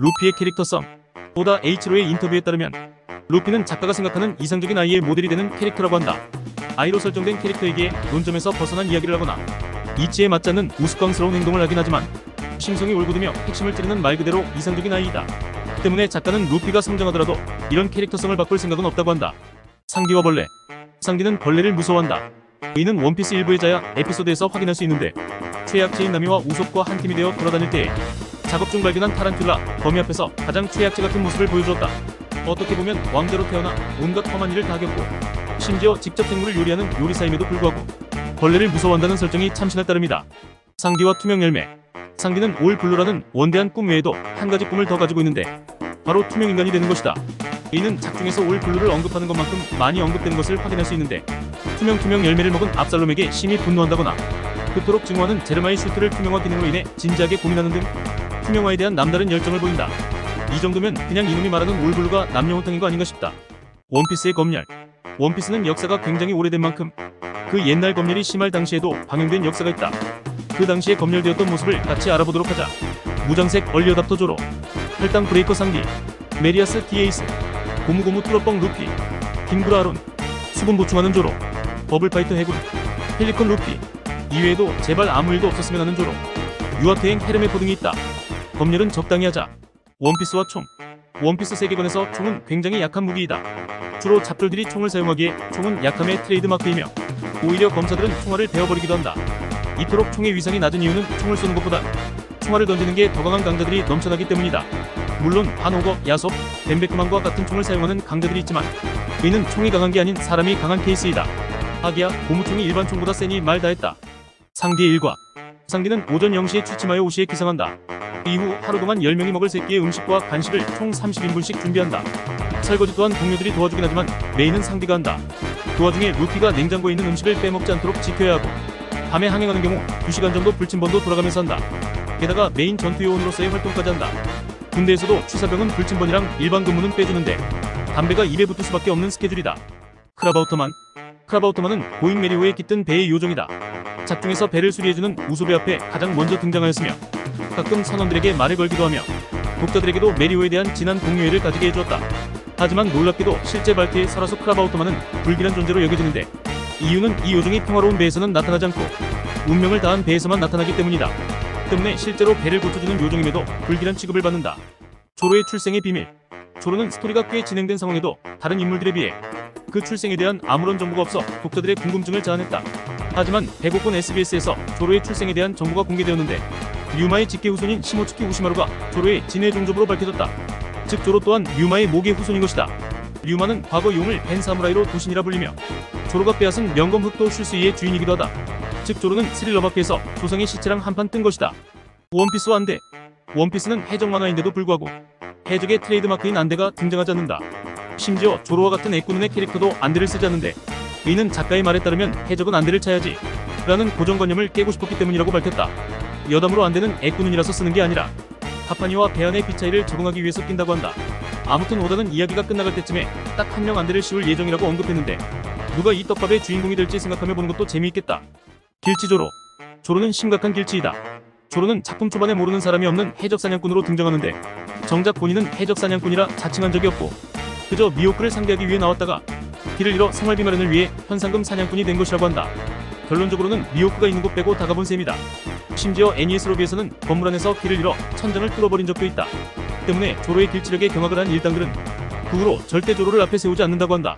루피의 캐릭터성. 오다 H로의 인터뷰에 따르면 루피는 작가가 생각하는 이상적인 아이의 모델이 되는 캐릭터라고 한다. 아이로 설정된 캐릭터이기에 논점에서 벗어난 이야기를 하거나 이치에 맞지 않는 우스꽝스러운 행동을 하긴 하지만 심성이 올곧으며 핵심을 찌르는 말 그대로 이상적인 아이이다. 때문에 작가는 루피가 성장하더라도 이런 캐릭터성을 바꿀 생각은 없다고 한다. 상기와 벌레. 상기는 벌레를 무서워한다. 이는 원피스 일부의 자야 에피소드에서 확인할 수 있는데 최약체인 나미와 우솝과 한 팀이 되어 돌아다닐 때에 작업 중 발견한 타란툴라, 거미 앞에서 가장 최약체 같은 모습을 보여주었다. 어떻게 보면 왕자로 태어나 온갖 험한 일을 다 겪고 심지어 직접 생물을 요리하는 요리사임에도 불구하고 벌레를 무서워한다는 설정이 참신할 따름이다. 상기와 투명 열매. 상기는 올 블루라는 원대한 꿈 외에도 한 가지 꿈을 더 가지고 있는데 바로 투명 인간이 되는 것이다. 이는 작중에서 올 블루를 언급하는 것만큼 많이 언급되는 것을 확인할 수 있는데 투명 열매를 먹은 압살롬에게 심히 분노한다거나 그토록 증오하는 제르마의 슈트를 투명화 기능으로 인해 진지하게 고민하는 등 투명화에 대한 남다른 열정을 보인다. 이 정도면 그냥 이놈이 말하는 올 블루가 남녀혼탕인 거 아닌가 싶다. 원피스의 검열. 원피스는 역사가 굉장히 오래된 만큼 그 옛날 검열이 심할 당시에도 방영된 역사가 있다. 그 당시에 검열되었던 모습을 같이 알아보도록 하자. 무장색 얼리어답터 조로, 혈당 브레이커 상기, 메리아스 디에이스, 고무고무 뚫어뻥 루피, 김구라 아론, 수분 보충하는 조로, 버블파이터 해군, 펠리컨 루피. 이외에도 제발 아무 일도 없었으면 하는 조로, 유아태행 헤르메포 등이 있다. 검열은 적당히 하자. 원피스와 총. 원피스 세계관에서 총은 굉장히 약한 무기이다. 주로 잡돌들이 총을 사용하기에 총은 약함의 트레이드마크이며 오히려 검사들은 총알을 베어버리기도 한다. 이토록 총의 위상이 낮은 이유는 총을 쏘는 것보다 총알을 던지는 게 더 강한 강자들이 넘쳐나기 때문이다. 물론 반호거, 야솝, 벤베크만과 같은 총을 사용하는 강자들이 있지만 이는 총이 강한 게 아닌 사람이 강한 케이스이다. 하기야 고무총이 일반 총보다 세니 말 다했다. 상기의 일과. 상기는 오전 0시에 취침하여 5시에 기상한다. 이후 하루 동안 10명이 먹을 세끼의 음식과 간식을 총 30인분씩 준비한다. 설거지 또한 동료들이 도와주긴 하지만 메인은 상기가 한다. 그 와중에 루피가 냉장고에 있는 음식을 빼먹지 않도록 지켜야 하고 밤에 항행하는 경우 2시간 정도 불침번도 돌아가면서 한다. 게다가 메인 전투요원으로서의 활동까지 한다. 군대에서도 취사병은 불침번이랑 일반 근무는 빼주는데 담배가 입에 붙을 수밖에 없는 스케줄이다. 크라바우터만. 크라바우터만은 고잉 메리호에 깃든 배의 요정이다. 작중에서 배를 수리해주는 우소배 앞에 가장 먼저 등장하였으며 가끔 선원들에게 말을 걸기도 하며 독자들에게도 메리호에 대한 진한 동료애를 가지게 해주었다. 하지만 놀랍게도 실제 발트의 설화수 크라바우터만은 불길한 존재로 여겨지는데 이유는 이 요정이 평화로운 배에서는 나타나지 않고 운명을 다한 배에서만 나타나기 때문이다. 때문에 실제로 배를 고쳐주는 요정임에도 불길한 취급을 받는다. 조로의 출생의 비밀. 조로는 스토리가 꽤 진행된 상황에도 다른 인물들에 비해 그 출생에 대한 아무런 정보가 없어 독자들의 궁금증을 자아냈다. 하지만 백오권 SBS에서 조로의 출생에 대한 정보가 공개되었는데 류마의 직계 후손인 시모츠키 우시마루가 조로의 진해 종족으로 밝혀졌다. 즉 조로 또한 류마의 모계 후손인 것이다. 류마는 과거 용을 벤 사무라이로 도신이라 불리며 조로가 빼앗은 명검 흑도 슐스이의 주인이기도 하다. 즉 조로는 스릴러 마크에서 조상의 시체랑 한판 뜬 것이다. 원피스와 안대. 원피스는 해적 만화인데도 불구하고 해적의 트레이드마크인 안대가 등장하지 않는다. 심지어 조로와 같은 애꾸눈의 캐릭터도 안대를 쓰지 않는데 이는 작가의 말에 따르면 해적은 안대를 차야지 라는 고정관념을 깨고 싶었기 때문이라고 밝혔다. 여담으로 안대는 애꾸눈이라서 쓰는 게 아니라 가파니와 배안의 빛 차이를 적응하기 위해서 낀다고 한다. 아무튼 오다는 이야기가 끝나갈 때쯤에 딱 한 명 안대를 씌울 예정이라고 언급했는데 누가 이 떡밥의 주인공이 될지 생각하며 보는 것도 재미있겠다. 길치 조로. 조로는 심각한 길치이다. 조로는 작품 초반에 모르는 사람이 없는 해적 사냥꾼으로 등장하는데 정작 본인은 해적 사냥꾼이라 자칭한 적이 없고 그저 미호크를 상대하기 위해 나왔다가 길을 잃어 생활비 마련을 위해 현상금 사냥꾼이 된 것이라고 한다. 결론적으로는 미호크가 있는 곳 빼고 다 가본 셈이다. 심지어 애니에스 로비에서는 건물 안에서 길을 잃어 천장을 뚫어버린 적도 있다. 때문에 조로의 길치력에 경악을 한 일당들은 그 후로 절대 조로를 앞에 세우지 않는다고 한다.